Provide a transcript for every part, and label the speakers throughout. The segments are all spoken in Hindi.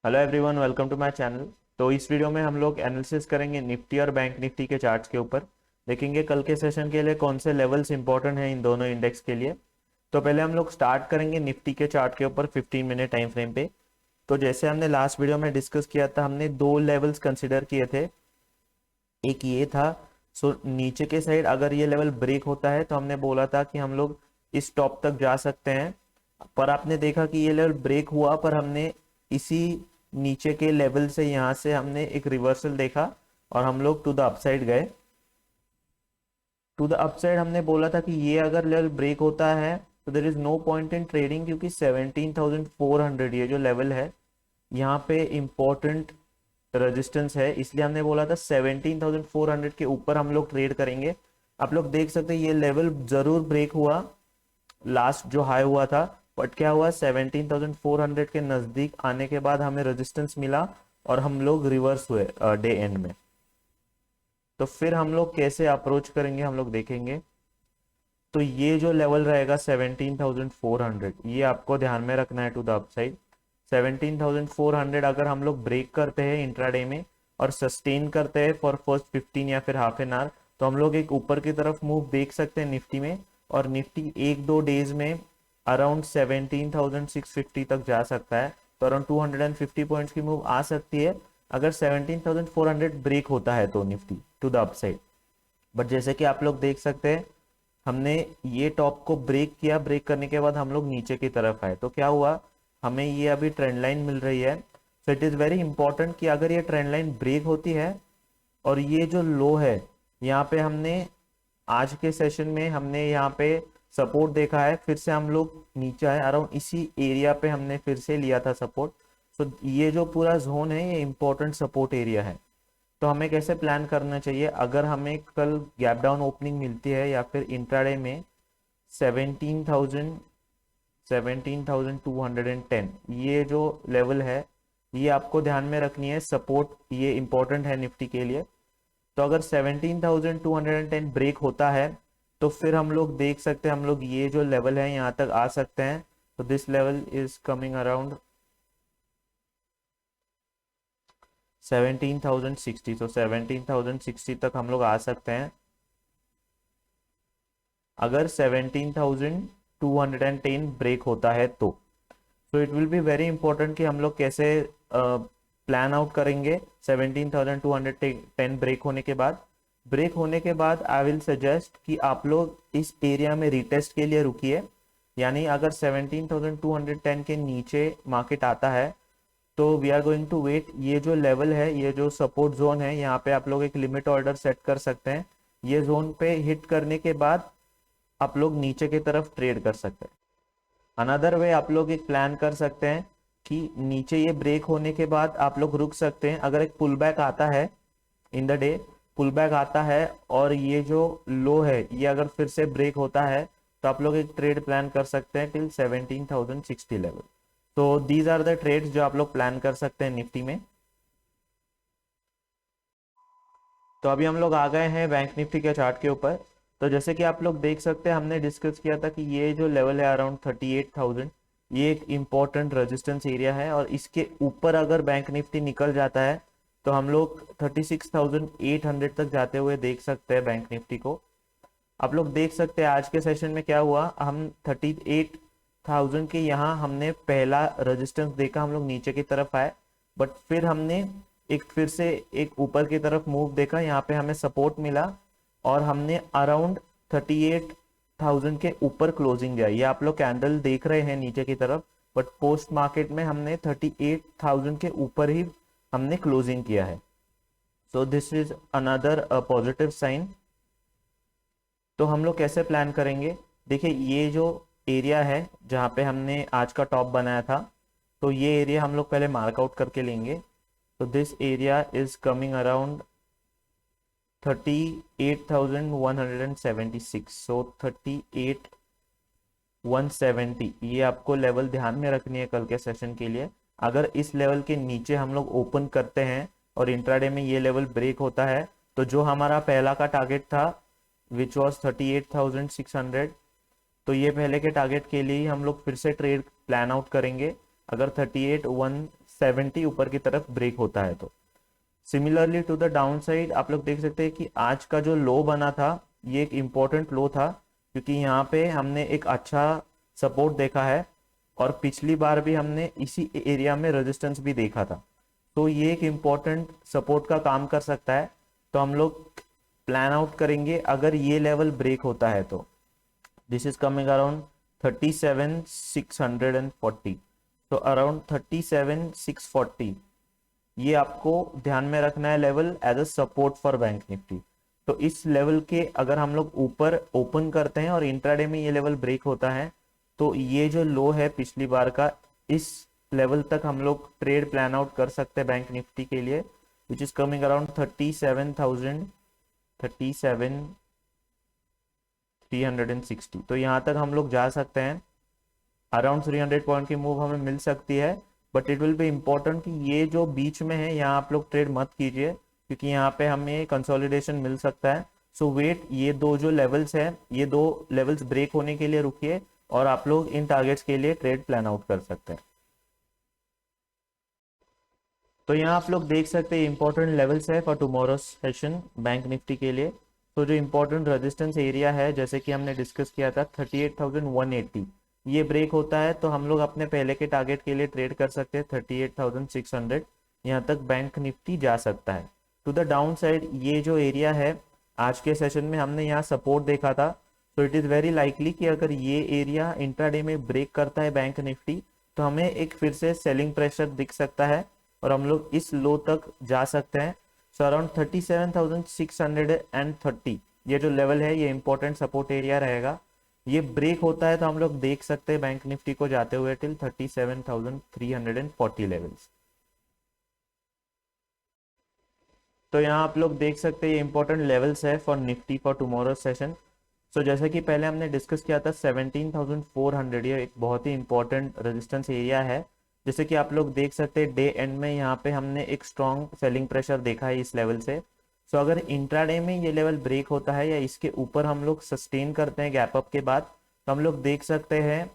Speaker 1: Hello everyone, welcome to my channel. तो इस वीडियो में हम लोग एनालिसिस करेंगे निफ्टी और बैंक निफ्टी के चार्ट्स के ऊपर। देखेंगे कल के सेशन के लिए कौन से लेवल्स इंपॉर्टेंट हैं इन दोनों इंडेक्स के लिए। तो पहले हम लोग स्टार्ट करेंगे निफ्टी के चार्ट के ऊपर 15 मिनट टाइम फ्रेम पे। तो जैसे हमने लास्ट वीडियो में डिस्कस किया था, हमने दो लेवल्स कंसिडर किए थे। एक ये था, नीचे के साइड अगर ये लेवल ब्रेक होता है तो हमने बोला था कि हम लोग इस टॉप तक जा सकते हैं। पर आपने देखा कि ये लेवल ब्रेक हुआ, पर हमने इसी नीचे के लेवल से यहाँ से हमने एक रिवर्सल देखा और हम लोग टू द अपसाइड गए। टू द अपसाइड हमने बोला था कि ये अगर लेवल ब्रेक होता है तो there is no point in trading, क्योंकि 17,400 ये जो लेवल है यहाँ पे इंपॉर्टेंट रेजिस्टेंस है। इसलिए हमने बोला था 17,400 के ऊपर हम लोग ट्रेड करेंगे। आप लोग देख सकते हैं ये लेवल जरूर ब्रेक हुआ, लास्ट जो हाई हुआ था, बट क्या हुआ 17,400 के नजदीक आने के बाद हमें रेजिस्टेंस मिला और हम लोग रिवर्स हुए डे एंड में। तो फिर हम लोग कैसे अप्रोच करेंगे हम लोग देखेंगे। तो ये जो लेवल रहेगा 17,400, ये आपको ध्यान में रखना है टू द अपसाइड। 17,400 अगर हम लोग ब्रेक करते हैं इंट्राडे में और सस्टेन करते हैं फॉर फर्स्ट 15 या फिर हाफ एन आवर, तो हम लोग एक ऊपर की तरफ मूव देख सकते हैं निफ्टी में। और निफ्टी एक दो डेज में अराउंड 17,650 तक जा सकता है। तो अराउंड 250 पॉइंट्स की मूव आ सकती है अगर 17,400 ब्रेक होता है तो Nifty to the upside. But जैसे कि आप लोग देख सकते हैं, हमने ये टॉप को ब्रेक किया, ब्रेक करने के बाद हम लोग नीचे की तरफ आए तो क्या हुआ, हमें ये अभी ट्रेंड लाइन मिल रही है। So it is very important कि अगर ये ट्रेंड लाइन ब्रेक होती है और ये जो लो है यहाँ पे हमने आज के सेशन में हमने यहाँ पे सपोर्ट देखा है, फिर से हम लोग नीचे आए अराउंड इसी एरिया पे हमने फिर से लिया था सपोर्ट। सो ये जो पूरा जोन है ये इंपॉर्टेंट सपोर्ट एरिया है। तो हमें कैसे प्लान करना चाहिए अगर हमें कल गैप डाउन ओपनिंग मिलती है या फिर इंट्राडे में 17,000 17,210 ये जो लेवल है ये आपको ध्यान में रखनी है। सपोर्ट ये इंपॉर्टेंट है निफ्टी के लिए। तो अगर 17,210 ब्रेक होता है तो फिर हम लोग देख सकते हैं हम लोग ये जो लेवल है यहाँ तक आ सकते हैं। तो this level is coming around 17,060। तो 17,060 तक हम लोग आ सकते हैं अगर 17,210 ब्रेक होता है तो। So it will be very important कि हम लोग कैसे प्लान आउट करेंगे 17,210 ब्रेक होने के बाद। ब्रेक होने के बाद आई विल सजेस्ट कि आप लोग इस एरिया में रिटेस्ट के लिए रुकिए। यानी अगर 17,210 के नीचे मार्केट आता है तो we are going to wait. ये जो लेवल है, ये जो सपोर्ट जोन है, यहाँ पे आप लोग एक लिमिट ऑर्डर सेट कर सकते हैं। ये जोन पे हिट करने के बाद आप लोग नीचे की तरफ ट्रेड कर सकते हैं। अनदर वे आप लोग एक प्लान कर सकते हैं कि नीचे ये ब्रेक होने के बाद आप लोग रुक सकते हैं। अगर एक पुल बैक आता है in the day, pull back आता है और ये जो लो है ये अगर फिर से ब्रेक होता है तो आप लोग एक ट्रेड प्लान कर सकते हैं टिल 17,060 लेवल। तो दीज आर द ट्रेड्स जो आप लोग प्लान कर सकते हैं निफ्टी में। तो अभी हम लोग आ गए हैं बैंक निफ्टी के चार्ट के ऊपर। तो जैसे कि आप लोग देख सकते हैं, हमने डिस्कस किया था कि ये जो लेवल है अराउंड 38,000, ये एक इम्पॉर्टेंट रेजिस्टेंस एरिया है और इसके ऊपर अगर बैंक निफ्टी निकल जाता है तो हम लोग 36,800 तक जाते हुए देख सकते हैं बैंक निफ्टी को। आप लोग देख सकते हैं आज के सेशन में क्या हुआ, हम 38,000 के यहाँ हमने पहला रेजिस्टेंस देखा, हम लोग नीचे की तरफ आए, बट फिर हमने एक फिर से एक ऊपर की तरफ मूव देखा, यहाँ पे हमें सपोर्ट मिला और हमने अराउंड 38,000 के ऊपर क्लोजिंग दिया। ये आप लोग कैंडल देख रहे हैं नीचे की तरफ, बट पोस्ट मार्केट में हमने 38,000 के ऊपर ही हमने क्लोजिंग किया है। So this is another positive sign. तो हम लोग कैसे प्लान करेंगे, देखिए ये जो एरिया है जहाँ पे हमने आज का टॉप बनाया था, तो ये एरिया हम लोग पहले मार्कआउट करके लेंगे। तो this area is coming around 38,176। सो 38,170 ये आपको लेवल ध्यान में रखनी है कल के सेशन के लिए। अगर इस लेवल के नीचे हम लोग ओपन करते हैं और इंट्राडे में ये लेवल ब्रेक होता है तो जो हमारा पहला का टारगेट था विच वॉज 38,600, तो ये पहले के टारगेट के लिए ही हम लोग फिर से ट्रेड प्लान आउट करेंगे। अगर 70 ऊपर की तरफ ब्रेक होता है तो। Similarly to the down side आप लोग देख सकते हैं कि आज का जो लो बना था ये एक इम्पोर्टेंट लो था, क्योंकि यहाँ पे हमने एक अच्छा सपोर्ट देखा है और पिछली बार भी हमने इसी एरिया में रेजिस्टेंस भी देखा था, तो ये एक इम्पोर्टेंट सपोर्ट का काम कर सकता है। तो हम लोग प्लान आउट करेंगे अगर ये लेवल ब्रेक होता है तो दिस इज कमिंग अराउंड 37,640, तो अराउंड 37,640 ये आपको ध्यान में रखना है level as a support for bank Nifty. तो इस लेवल के अगर हम लोग ऊपर ओपन करते हैं और इंट्राडे में ये लेवल ब्रेक होता है तो ये जो लो है पिछली बार का, इस लेवल तक हम लोग ट्रेड प्लान आउट कर सकते हैं बैंक निफ्टी के लिए, विच इज कमिंग अराउंड 37,360। तो यहाँ तक हम लोग जा सकते हैं, अराउंड 300 पॉइंट की मूव हमें मिल सकती है, but it will be important कि ये जो बीच में है यहाँ आप लोग ट्रेड मत कीजिए, क्योंकि यहाँ पे हमें कंसोलिडेशन मिल सकता है। सो वेट, ये दो जो लेवल्स है ये दो लेवल्स ब्रेक होने के लिए रुकिए और आप लोग इन टारगेट्स के लिए ट्रेड प्लान आउट कर सकते हैं। तो यहाँ आप लोग देख सकते हैं इंपॉर्टेंट लेवल्स है for tomorrow session bank Nifty के लिए। तो जो इंपॉर्टेंट रेजिस्टेंस एरिया है जैसे कि हमने डिस्कस किया था 38,180, ये ब्रेक होता है तो हम लोग अपने पहले के टारगेट के लिए ट्रेड कर सकते हैं 38,600, यहाँ तक बैंक निफ्टी जा सकता है। टू द डाउन साइड ये जो एरिया है आज के सेशन में हमने यहाँ सपोर्ट देखा था, तो इट इज़ वेरी लाइकली कि अगर ये एरिया इंट्राडे में ब्रेक करता है बैंक निफ्टी तो हमें एक फिर से सेलिंग प्रेशर दिख सकता है और हम लोग इस लो तक जा सकते हैं। सो अराउंड 37,630 ये जो लेवल है ये इंपॉर्टेंट सपोर्ट एरिया रहेगा। ये ब्रेक होता है तो हम लोग देख सकते हैं बैंक निफ्टी को जाते हुए टिल 37,340 लेवल्स। तो यहाँ आप लोग देख सकते हैं ये इंपॉर्टेंट लेवल्स है for Nifty for tomorrow session. So जैसे कि पहले हमने डिस्कस किया था 17,400 ये एक बहुत ही इंपॉर्टेंट रेजिस्टेंस एरिया है। जैसे कि आप लोग देख सकते हैं डे एंड में यहाँ पे हमने एक स्ट्रॉन्ग सेलिंग प्रेशर देखा है इस लेवल से। सो अगर इंट्राडे में ये लेवल ब्रेक होता है या इसके ऊपर हम लोग सस्टेन करते हैं गैप अप के बाद, तो हम लोग देख सकते हैं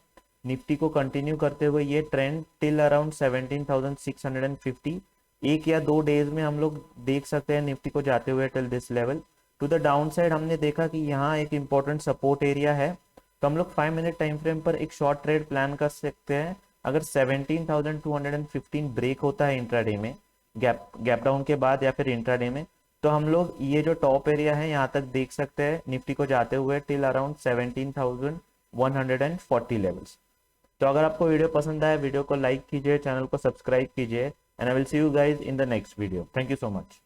Speaker 1: निफ्टी को कंटिन्यू करते हुए ये ट्रेंड टिल अराउंड 17,650, एक या दो डेज में हम लोग देख सकते हैं निफ्टी को जाते हुए till this level. To the down side हमने देखा कि यहाँ एक इंपॉर्टेंट सपोर्ट एरिया है, तो हम लोग 5 मिनट टाइम फ्रेम पर एक शॉर्ट ट्रेड प्लान कर सकते हैं। अगर 17,215 ब्रेक होता है इंट्राडे में गैप डाउन के बाद या फिर इंट्राडे में, तो हम लोग ये जो टॉप एरिया है यहाँ तक देख सकते हैं निफ्टी को जाते हुए टिल अराउंड 17,140 लेवल्स। तो अगर आपको वीडियो पसंद आया वीडियो को लाइक कीजिए, चैनल को सब्सक्राइब कीजिए, and I will see you guys in the next video. Thank you so much.